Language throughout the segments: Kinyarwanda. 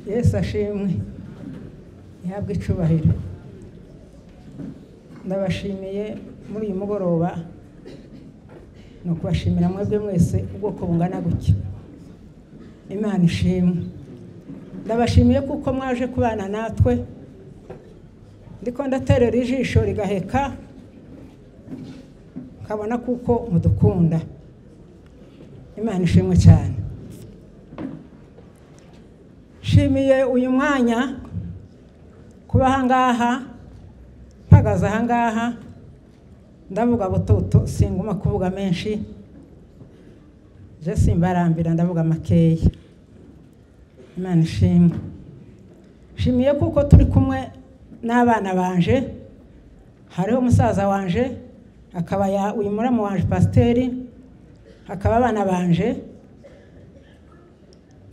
Yesu ashimwe ihabwe icubahiro. Ndabashimiye muri uyu mugoroba no kubashimira mwebwe mwese ubwoko bungana gutya. Imana ishimwe. Ndabashimiye kuko mwaje kubana natwe, ndiko ndaterera ijisho rigaheka kabona kuko mudukunda. Imana ishimwe cyane. Shimiye uyu mwanya kuba hangaha, mpagaze hangaha ndavuga butoto, singuma kuvuga menshi, je simbarambira ndavuga makeya. Imana ishimwe. Shimiye kuko turi kumwe n'abana banje, hariho umusaza wanje, akaba uyu muramu wanje pasiteri, hakaba abana banje.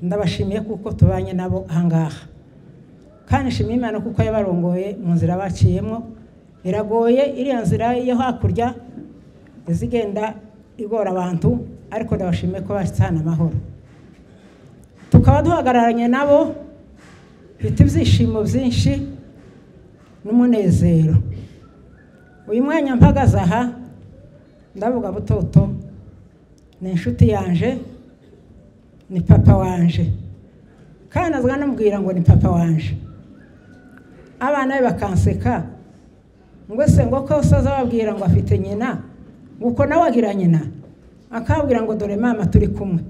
Ndabashimiye kuko tubanye nabo hangaha, kandi shimiye Imana kuko yabarongoye mu nzira baciyemo. Iragoye iriya nzira yo hakurya izigenda igora abantu, ariko ndabashimiye ko bashitsana amahoro. Tukaba duhagararanye nabo bita ibyishimo byinshi n'umunezero. Uyu mwanya mpagaze aha ndavuga butoto ni inshuti yanje, ni papa wanje, kandi azwa namubwira ngo ni papa wanje. Abana be bakanseka ngo se ngo ko usaza babwira ngo afite nyina, uko nawe agira nyina, akabwira ngo dore mama turi kumwe,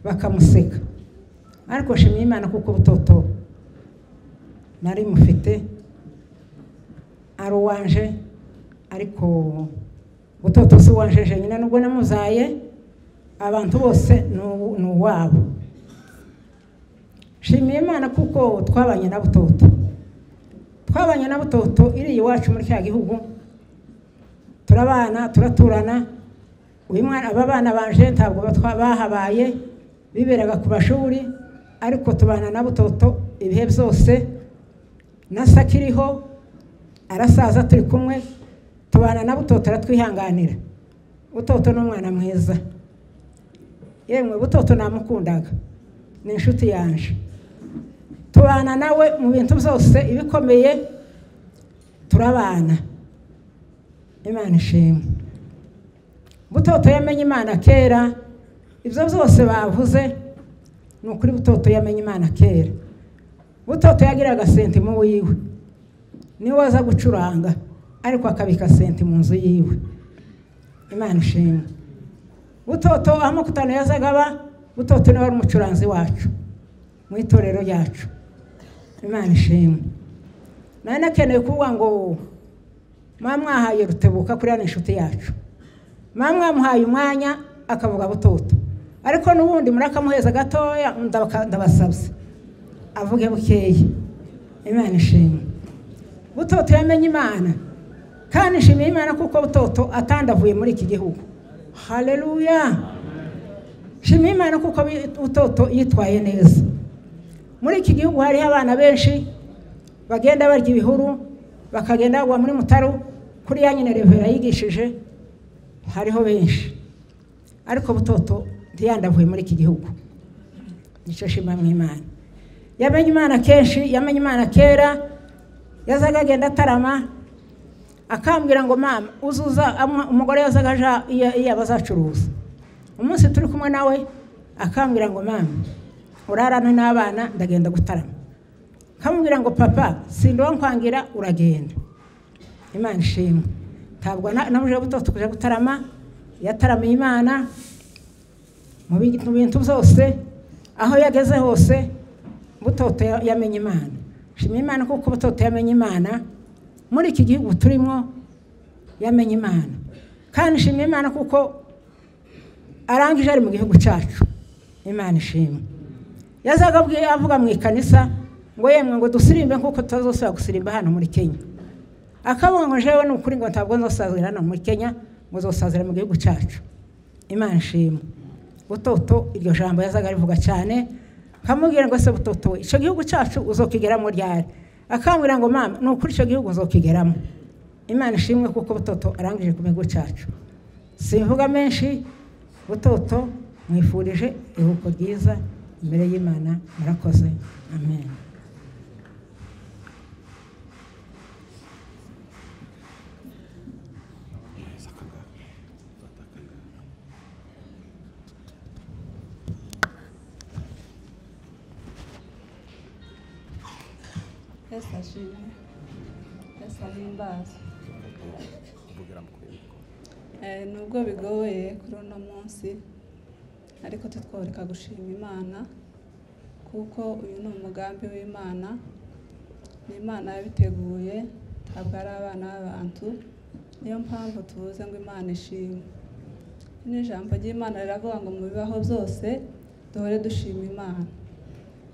bakamuseka. Ariko shimiye Imana kuko butoto nari mufite ari uwanje, ariko butoto si wanje nyine, nubwo namuzaye abantu bose ni uwabo. Shimiye Imana kuko twabanye na butoto, twabanye na butoto iri iwacu muri cya gihugu, turabana turaturana. Uyu mwana aba bana banje ntabwo bahabaye, biberaga ku mashuri, ariko tubana na butoto ibihe byose. Nasakiriho arasaza turi kumwe, tubana na butoto aratwihanganira. Butoto ni umwana mwiza, yemwe butoto namukundaga, ni inshuti yanje. Tubana nawe mu bintu byose ibikomeye, turabana. Imana ishimwe. Butoto yamenye Imana kera, ibyo byose bavuze ni ukuri. Butoto yamenye Imana kera. Butoto yagiraga senti mu wiwe, niwe waza gucuranga, ariko akabika senti mu nzu yiwe. Imana ishimwe. Butoto amakutano yazagaba, butoto niwe wari umucuranzi wacu mu itorero ryacu. Imana ishimwe. Nari nakeneye kuvuga ngo mama mwahaye Rutebuka kuri inshuti yacu, mama mwamuhaye umwanya akavuga butoto, ariko n'ubundi murakamuheza gatoya ndabasabye avuge bukeye. Imana ishimwe. Butoto yamenye Imana, kandi nshimiye Imana kuko butoto atandavuye muri iki gihugu. Haleluya. Shimiye Imana kuko butoto yitwaye neza. Muri iki gihugu hari abana benshi bagenda barya ibihuru, bakagenda bagwa muri Mutaru kuri ya nyine Revera yigishije, hariho benshi, ariko butoto ntiyandavuye muri iki gihugu. Nicyo shima mu Imana. Yamenye Imana kenshi, yamenye Imana kera. Yazaga agenda atarama akambwira ngo mama uzuza, umugore yazaga aja iya bazacuruza. Umunsi turi kumwe nawe akambwira ngo mama urarana n'abana ndagenda gutarama. Kamubwira ngo papa sindowa nkwangira uragenda. Imana ishimwe. Ntabwo namuje butoto kuja gutarama, yataramiye Imana mu bintu byose, aho yageze hose butoto yamenye Imana. Shimiye Imana kuko butoto yamenye Imana muri iki gihugu turimo, yamenye Imana. Kandi shimiye Imana kuko arangije ari mu gihugu cyacu. Imana ishimwe. Yazaga avuga mu ikanisa ngo yemwe ngo dusirimbe kuko tutazosubira gusirimba hano muri Kenya. Akavuga ngo jewe n'ukuri ngo ntabwo nzosazira hano muri Kenya, ngo zosazira mu gihugu cyacu. Imana ishimwe. Butoto iryo jambo yazaga rivuga cyane, kamubwira ngo se butoto ico gihugu cyacu uzokigeramo ryari. Akambwira ngo mama n'ukuri ico gihugu uzokigeramo. Imana ishimwe kuko butoto arangije ku gihugu cyacu. Simvuga menshi, butoto mwifurije iruko ryiza imbere y'Imana. Murakoze, amen. Yesu ashimwe, Yesu ahimbaza. Nubwo bigoye kuri uno munsi, ariko tutworeka gushima Imana, kuko uyu ni umugambi w'Imana. Ni Imana yabiteguye, ntabwo ari abana b'abantu. Niyo mpamvu tuvuze ngo Imana ishimwe. N'ijambo ry'Imana riravuga ngo mu bibaho byose duhore dushima Imana.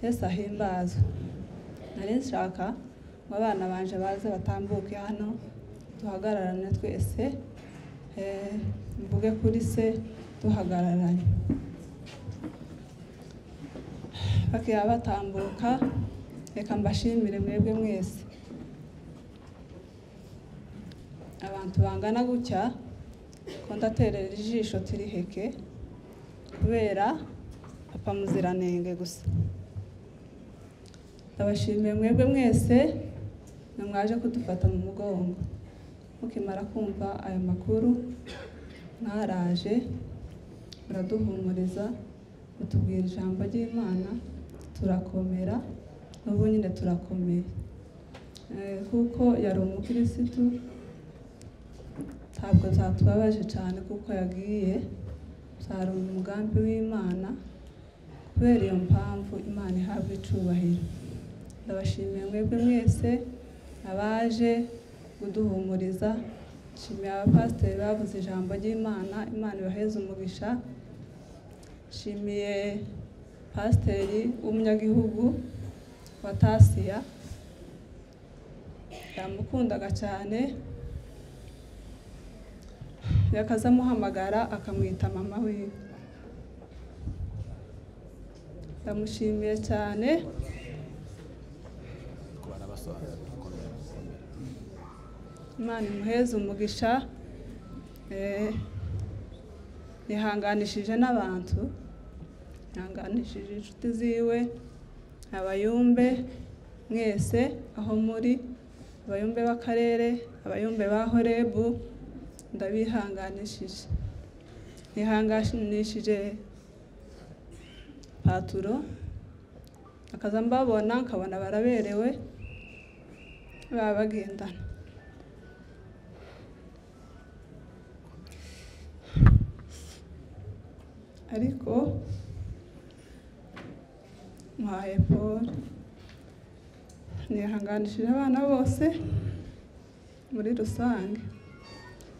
Yesu ahimbaza. Nari nshaka ngo abana banje baze batambuke hano, duhagararane twese, mvuge kuri se duhagararanye. Bakiya batambuka, reka mbashimire mwebwe mwese. Abantu bangana gutya, ko ndaterera ijisho tiriheke, kubera papa muziranenge gusa. Ndabashimiye mwebwe mwese, mwaje kudufata mu mugongo. Mukimara kumva ayo makuru, mwaraje muraduhumuriza, mutubwira ijambo ry'Imana, turakomera, n'ubu nyine turakomeye. Kuko yari umukirisitu, ntabwo zatubabaje cyane kuko yagiye, byari umugambi w'Imana. Kubera iyo mpamvu Imana ihabwa icubahiro. Ndabashimiye mwebwe mwese abaje kuduhumuriza. Nshimiye abapasiteri bavuze ijambo ry'Imana, Imana ibaheze umugisha. Nshimiye pasiteri w'umunyagihugu wa Tasiya, yamukundaga cyane, yakazamuhamagara akamwita mama wiwe. Ndamushimiye cyane. Imana imuheze umugisha. Yihanganishije n'abantu, yihanganishije inshuti ziwe, abayumbe mwese aho muri, abayumbe b'akarere, abayumbe ba Horebu, ndabihanganishije. Yihanganishije Paturo, akaza mbabona nkabona baraberewe, baba bagendana. Ariko muhaye Paul, nihanganishije abana bose muri rusange.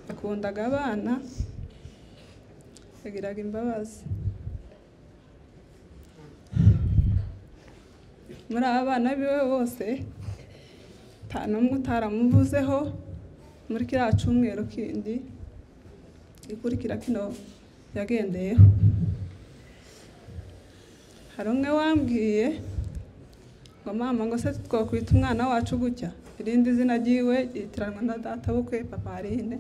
Yakundaga abana, yagiraga imbabazi. Muri aba bana biwe bose, nta n'umwe utaramuvuzeho muri kiriya cyumweru kindi gikurikira kino yagendeyeho. Hari umwe wambwiye ngo mama, ngo se twakwita umwana wacu gutya, irindi zina ryiwe yitiranwa na data bukwe Papa Aline.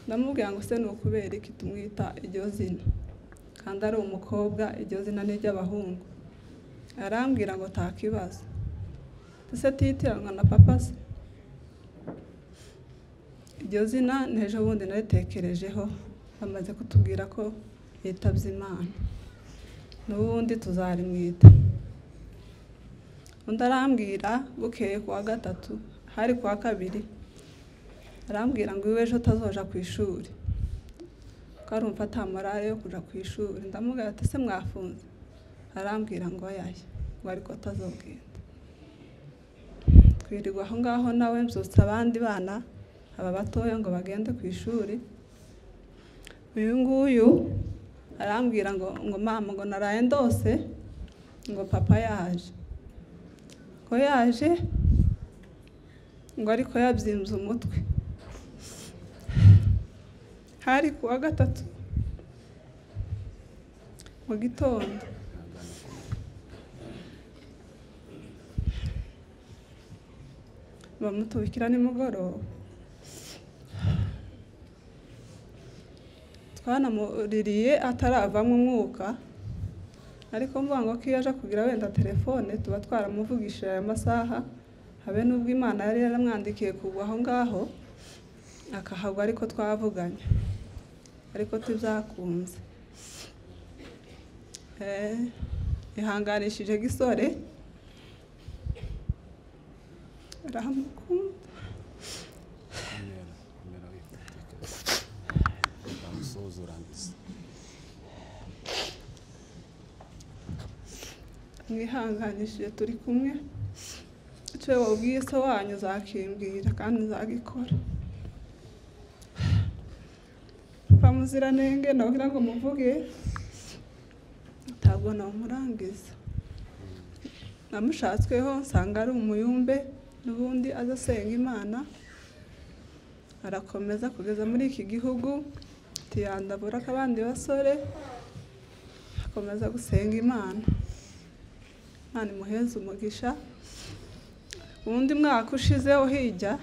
Ndamubwira ngo se ni ukubera iki tumwita iryo zina, kandi ari umukobwa, iryo zina ni iry'abahungu. Arambwira ngo nta kibazo, ese titiranwa na papa se? Iryo zina n'ejo bundi naritekerejeho, bamaze kutubwira ko yitabye Imana, n'ubundi tuzarimwita. Undi arambwira bukeye kuwa gatatu, hari kuwa kabiri, arambwira ngo iwe ejo utazoja ku ishuri, ko arumva ata morale yo kuja ku ishuri. Ndamubwira ati se mwafunze? Arambwira ngo yaye, ngo ariko atazogenda. Twirirwa aho ngaho, nawe mbyutsa abandi bana aba batoya ngo bagende ku ishuri. Uyu nguyu arambwira ngo mama, ngo naraye ndose ngo papa yaje, ko yaje ngo ariko yabyimbye umutwe. Hari kuwa gatatu mu gitondo, bamutubikira nimugoroba. Twanamuririye ataravamo umwuka, ariko mvuga ngo ko iyo aje kugira wenda telefone tuba twaramuvugishije aya masaha habe n'ubwo Imana yari yaramwandikiye kugwa aho ngaho akahagwa ariko twavuganye ariko tubyakunze. Ihanganishije Gisore aramukunda mwihanganishije turi kumwe icyo wabwiye so wanyu uzakimbwira kandi uzagikora. Papa Muziranenge nagira ngo muvuge ntabwo namurangiza namushatsweho nsanga ari umuyumbe n'ubundi azasenga Imana arakomeza kugeza muri iki gihugu tiyandabura kabandi basore akomeza gusenga Imana. Imana imuheze umugisha. Undi mwaka ushizeho hijya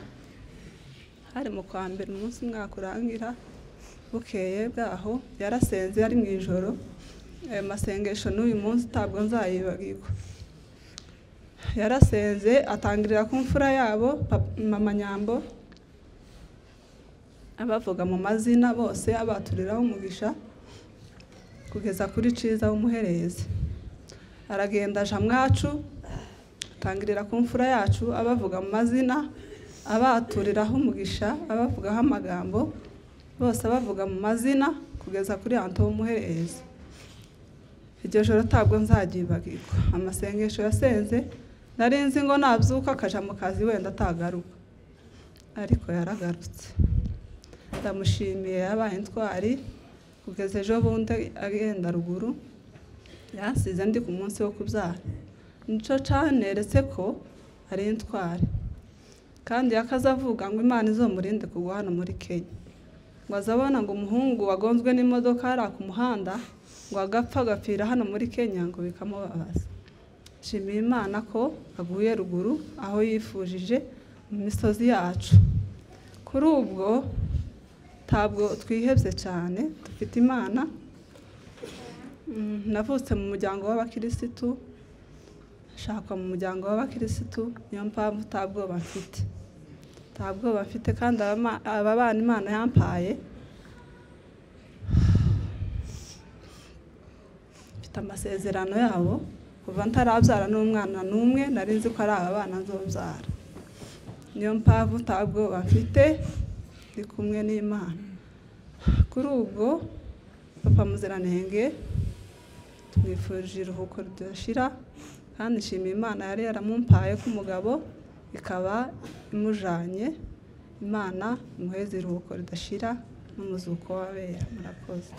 hari mu kwa mbere umunsi mwaka urangira bukeye bwaho yarasenze ari mu ijoro. Ayo masengesho n'uyu munsi ntabwo nzayibagirwa. Yarasenze atangirira ku mfura yabo Mama Nyambo abavuga mu mazina bose abaturiraho umugisha kugeza kuri Ciza w'umuherezi. Aragenda aja Mwacu atangirira ku mfura yacu abavuga mu mazina abaturiraho umugisha abavugaho amagambo bose abavuga mu mazina kugeza kuri Anto w'umuherezi. Iryo joro ntabwo nzagibagirwa. Amasengesho yasenze nari nzi ngo nabyuka akaja mu kazi wenda atagaruka ariko yaragarutse. Ndamushimiye yabaye intwari kugeza ejo bundi agenda ruguru yasize ndi ku munsi wo kubyara. Nico caneretse ko ari intwari kandi yakazavuga ngo Imana izomurinde kugwa hano muri Kenya, ngo azabona ngo umuhungu wagonzwe n'imodoka ari ku muhanda ngo agapfa agapfira hano muri Kenya ngo bikamubabaza. Nshimiye Imana ko aguye ruguru aho yifujije mu misozi yacu. Kuri ubwo ntabwo twihebye cyane dufite Imana. Navutse mu muryango w'abakirisitu shaka mu muryango w'abakirisitu niyo mpamvu ntabwoba mfite kandi aba bana Imana yampaye mfite amasezerano yabo kuva ntarabyara n'umwana n'umwe nari nzi ko ari aba bana nzobyara. Niyo mpamvu ntabwoba mfite ndi kumwe n'Imana. Kuri ubwo Papa Muziranenge tumwifurije iruhuko ridashira kandi nshimiye Imana yari yaramumpaye k'umugabo ikaba imujanye. Imana imuheze iruhuko ridashira n'umuzuko w'abera. Murakoze.